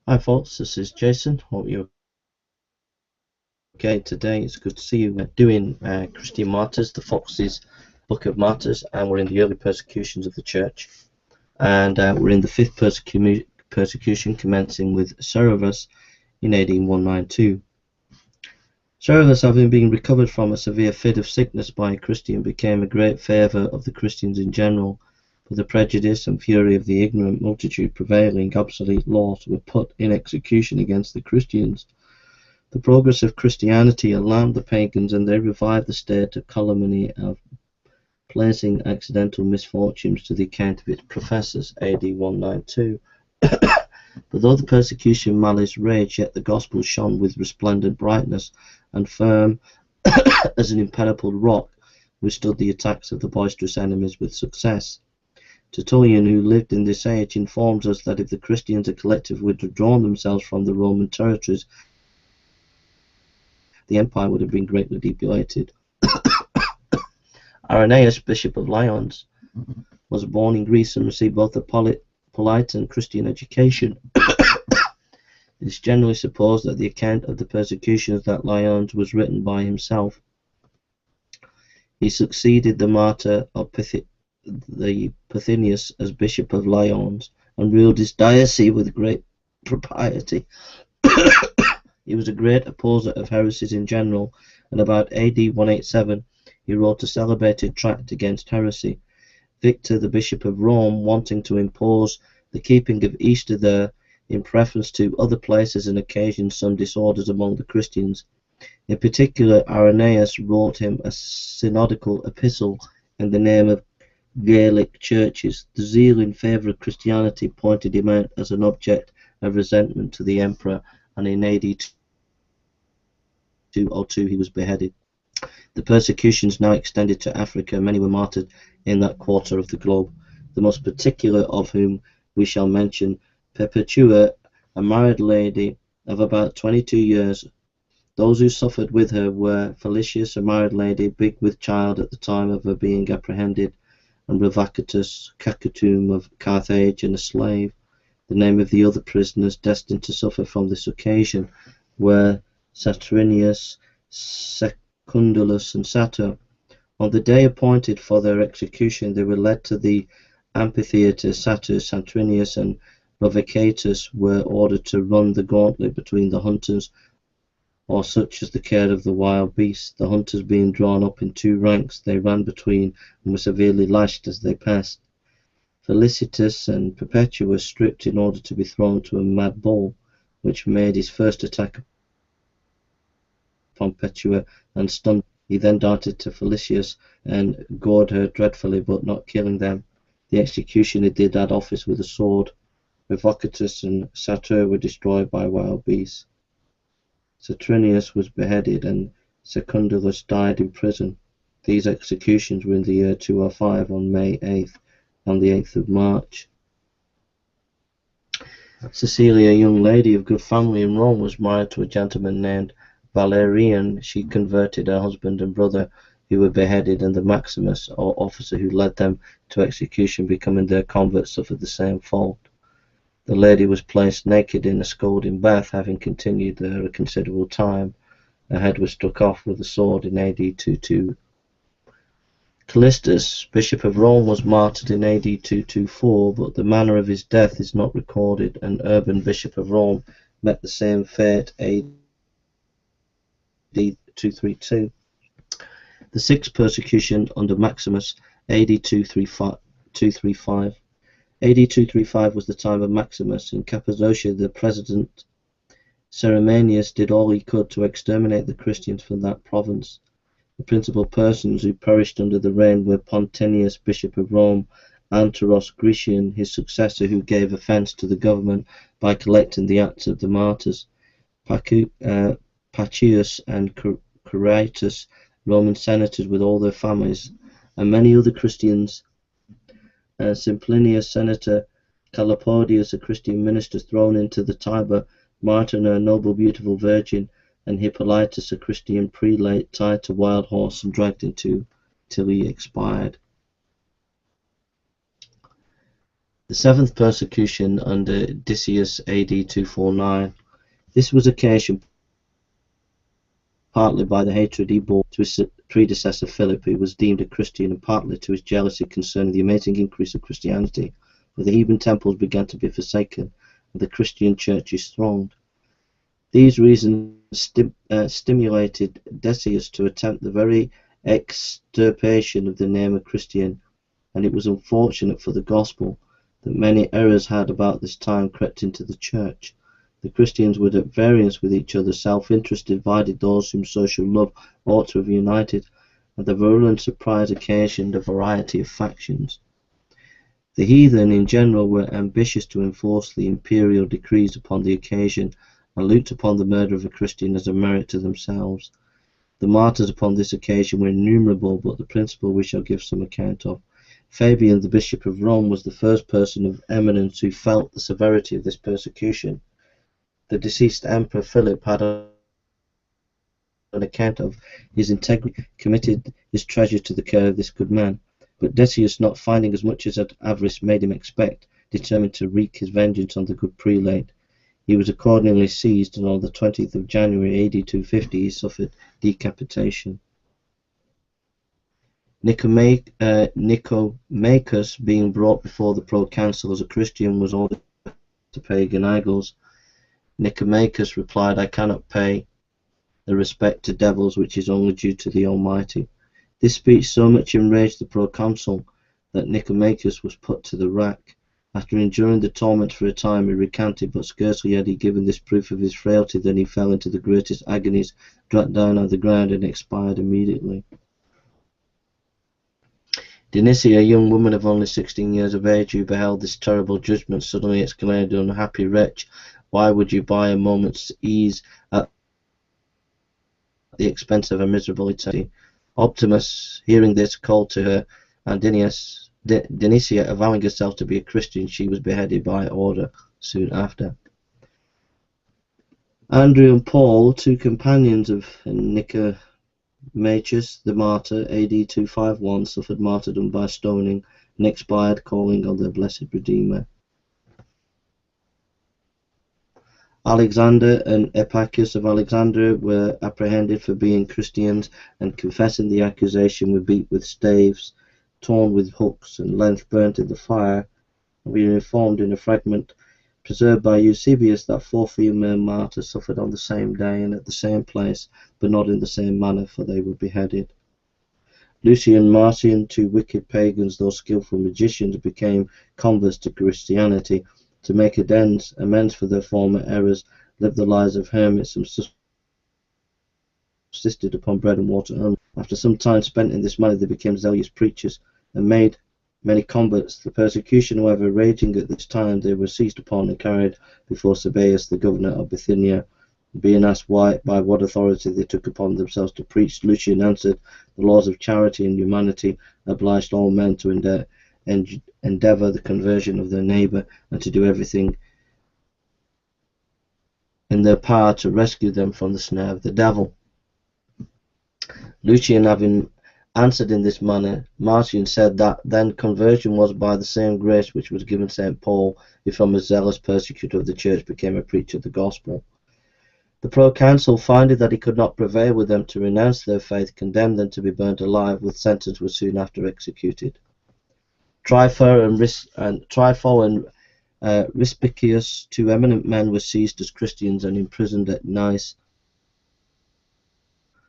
Hi folks, this is Jason. Hope you're okay today. It's good to see you. We're doing Christian Martyrs, the Fox's Book of Martyrs, and we're in the early persecutions of the church. And we're in the fifth persecution, commencing with Severus in AD 192. Severus, having been recovered from a severe fit of sickness by a Christian, became a great favourite of the Christians in general. For the prejudice and fury of the ignorant multitude prevailing, obsolete laws were put in execution against the Christians. The progress of Christianity alarmed the pagans, and they revived the state of calumny of placing accidental misfortunes to the account of its professors. AD 192. But though the persecution malice raged, yet the gospel shone with resplendent brightness, and firm as an impenetrable rock, withstood the attacks of the boisterous enemies with success. Tertullian, who lived in this age, informs us that if the Christians had collectively withdrawn themselves from the Roman territories, the empire would have been greatly depopulated. Irenaeus, Bishop of Lyons, was born in Greece and received both a polite and Christian education. It is generally supposed that the account of the persecutions at Lyons was written by himself. He succeeded the martyr of Pythianus as Bishop of Lyons and ruled his diocese with great propriety. He was a great opposer of heresies in general, and about AD 187 he wrote a celebrated tract against heresy. Victor, the Bishop of Rome, wanting to impose the keeping of Easter there in preference to other places and occasioned some disorders among the Christians. In particular, Irenaeus wrote him a synodical epistle in the name of Gaelic churches. The zeal in favour of Christianity pointed him out as an object of resentment to the emperor, and in AD 202 he was beheaded. The persecutions now extended to Africa. Many were martyred in that quarter of the globe, the most particular of whom we shall mention Perpetua, a married lady of about 22 years. Those who suffered with her were Felicius, a married lady, big with child at the time of her being apprehended, and Revocatus, Cacutum of Carthage, and a slave. The name of the other prisoners destined to suffer from this occasion were Saturnius, Secundulus, and Satur. On the day appointed for their execution, they were led to the amphitheatre. Satur, Saturnius, and Revocatus were ordered to run the gauntlet between the hunters, or such as the care of the wild beasts. The hunters being drawn up in two ranks, they ran between and were severely lashed as they passed. Felicitas and Perpetua were stripped in order to be thrown to a mad bull, which made his first attack upon Perpetua and stunned. He then darted to Felicius and gored her dreadfully, but not killing them. The executioner did that office with a sword. Revocatus and Satur were destroyed by wild beasts. Saturnius was beheaded, and Secundulus died in prison. These executions were in the year 205 on May 8th and the 8th of March. Cecilia, a young lady of good family in Rome, was married to a gentleman named Valerian. She converted her husband and brother, who were beheaded, and the Maximus, or officer who led them to execution, becoming their converts, suffered the same fault. The lady was placed naked in a scalding bath. Having continued there a considerable time, her head was struck off with a sword in AD 22. Callistus, Bishop of Rome, was martyred in AD 224, but the manner of his death is not recorded, and Urban, Bishop of Rome, met the same fate AD 232. The sixth persecution under Maximus, AD 235. AD 235 was the time of Maximus. In Cappadocia, the president Ceremanius did all he could to exterminate the Christians from that province. The principal persons who perished under the reign were Pontenius, Bishop of Rome, Anteros Grecian, his successor, who gave offence to the government by collecting the acts of the martyrs, Pacius and Quiritus, Roman senators with all their families, and many other Christians. Simplinius, senator, Calapodius, a Christian minister, thrown into the Tiber, Martin, a noble beautiful virgin, and Hippolytus, a Christian prelate, tied to wild horse and dragged into till he expired. The seventh persecution under Decius AD 249. This was occasioned partly by the hatred he bore to his predecessor Philip, who was deemed a Christian, and partly to his jealousy concerning the amazing increase of Christianity, for the heathen temples began to be forsaken, and the Christian churches thronged. These reasons stimulated Decius to attempt the very extirpation of the name of Christian, and it was unfortunate for the gospel that many errors had about this time crept into the church. The Christians were at variance with each other. Self-interest divided those whom social love ought to have united, and the virulent surprise occasioned a variety of factions. The heathen in general were ambitious to enforce the imperial decrees upon the occasion, and looked upon the murder of a Christian as a merit to themselves. The martyrs upon this occasion were innumerable, but the principal we shall give some account of. Fabian, the Bishop of Rome, was the first person of eminence who felt the severity of this persecution. The deceased Emperor Philip had, on account of his integrity, committed his treasure to the care of this good man. But Decius, not finding as much as avarice made him expect, determined to wreak his vengeance on the good prelate. He was accordingly seized, and on the 20th of January AD 250 he suffered decapitation. Nicomachus, being brought before the proconsul as a Christian, was ordered to pay idols. Nicomachus replied, "I cannot pay the respect to devils which is only due to the Almighty." This speech so much enraged the proconsul that Nicomachus was put to the rack. After enduring the torment for a time, he recanted, but scarcely had he given this proof of his frailty than he fell into the greatest agonies, dropped down on the ground, and expired immediately. Denicia, a young woman of only 16 years of age, who beheld this terrible judgment, suddenly exclaimed, "Unhappy wretch, why would you buy a moment's ease at the expense of a miserable eternity?" Optimus, hearing this, called to her, and Denicia, avowing herself to be a Christian, she was beheaded by order soon after. Andrew and Paul, two companions of Nicomachus the martyr, AD 251, suffered martyrdom by stoning and expired calling on their blessed Redeemer. Alexander and Epicus of Alexandria were apprehended for being Christians, and confessing the accusation were beat with staves, torn with hooks, and length burnt in the fire. We are informed in a fragment preserved by Eusebius that 4 female martyrs suffered on the same day and at the same place, but not in the same manner, for they were beheaded. Lucian and Marcion, 2 wicked pagans, though skillful magicians, became converts to Christianity. To make amends for their former errors, lived the lives of hermits and subsisted upon bread and water only. After some time spent in this manner, they became zealous preachers and made many converts. The persecution, however, raging at this time, they were seized upon and carried before Sabaeus, the governor of Bithynia. Being asked by what authority they took upon themselves to preach, Lucian answered, "The laws of charity and humanity obliged all men to endeavour the conversion of their neighbour, and to do everything in their power to rescue them from the snare of the devil." Lucian having answered in this manner, Marcion said that then conversion was by the same grace which was given St. Paul, who from a zealous persecutor of the church became a preacher of the gospel. The proconsul, finding that he could not prevail with them to renounce their faith, condemned them to be burnt alive, with sentence was soon after executed. Trypho and Rispicius, 2 eminent men, were seized as Christians and imprisoned at Nice.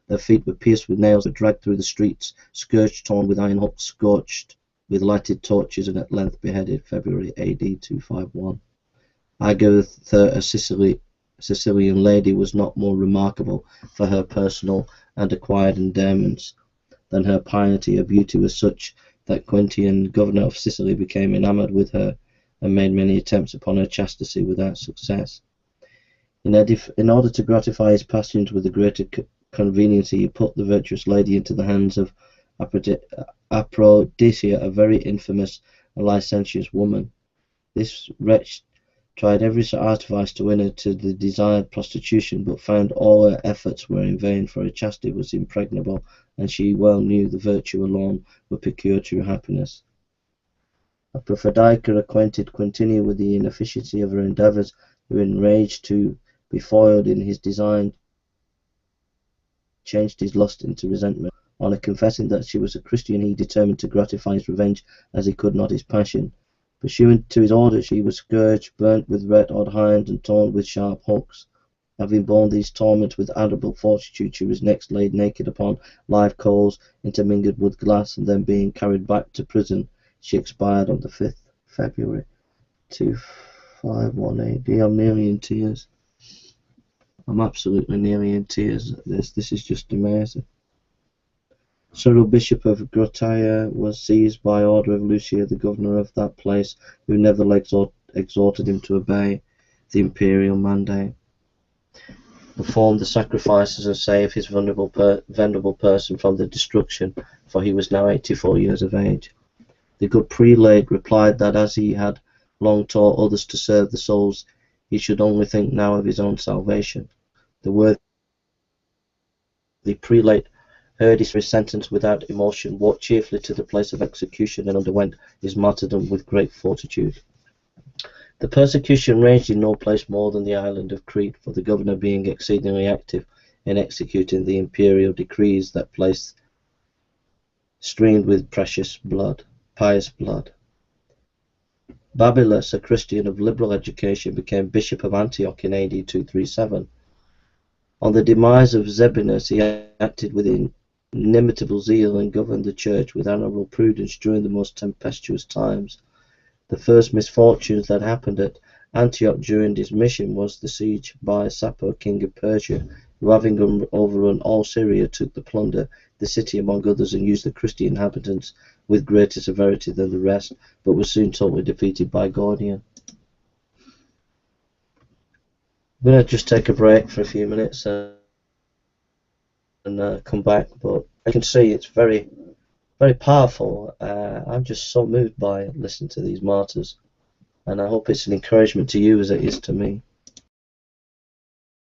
Their feet were pierced with nails, were dragged through the streets, scourged, torn with iron hooks, scorched with lighted torches, and at length beheaded, February AD 251. Agatha, a Sicilian lady, was not more remarkable for her personal and acquired endowments than her piety. Her beauty was such that Quintian, governor of Sicily, became enamoured with her and made many attempts upon her chastity without success. In order to gratify his passions with the greater convenience, he put the virtuous lady into the hands of Aphrodisia, a very infamous and licentious woman. This wretch tried every artifice to win her to the desired prostitution, but found all her efforts were in vain, for her chastity was impregnable, and she well knew the virtue alone would procure true happiness. Aphrodite, acquainted Quintilia with the inefficiency of her endeavours, who, enraged to be foiled in his design, changed his lust into resentment. On her confessing that she was a Christian, he determined to gratify his revenge as he could not his passion. Pursuant to his orders, she was scourged, burnt with red-hot irons, and torn with sharp hooks. Having borne these torments with admirable fortitude, she was next laid naked upon live coals intermingled with glass, and then being carried back to prison, she expired on the 5th February 251 AD. I'm nearly in tears. I'm absolutely nearly in tears at this. This is just amazing. Cyril, Bishop of Grottaia, was seized by order of Lucia, the governor of that place, who nevertheless exhorted him to obey the imperial mandate, perform the sacrifices, and save his venerable person from the destruction, for he was now 84 years of age. The good prelate replied that as he had long taught others to serve the souls, he should only think now of his own salvation. The worthy prelate heard his sentence without emotion, walked cheerfully to the place of execution, and underwent his martyrdom with great fortitude. The persecution raged in no place more than the island of Crete, for the governor being exceedingly active in executing the imperial decrees, that place streamed with pious blood. Babylas, a Christian of liberal education, became Bishop of Antioch in AD 237. On the demise of Zebinus, he acted with inimitable zeal and governed the church with admirable prudence during the most tempestuous times. The first misfortunes that happened at Antioch during his mission was the siege by Sapor, king of Persia, who, having overrun all Syria, took the plunder the city among others, and used the Christian inhabitants with greater severity than the rest, but was soon totally defeated by Gordian. I'm going to just take a break for a few minutes and come back, but I can see it's very, very powerful. I'm just so moved by listening to these martyrs, and I hope it's an encouragement to you as it is to me.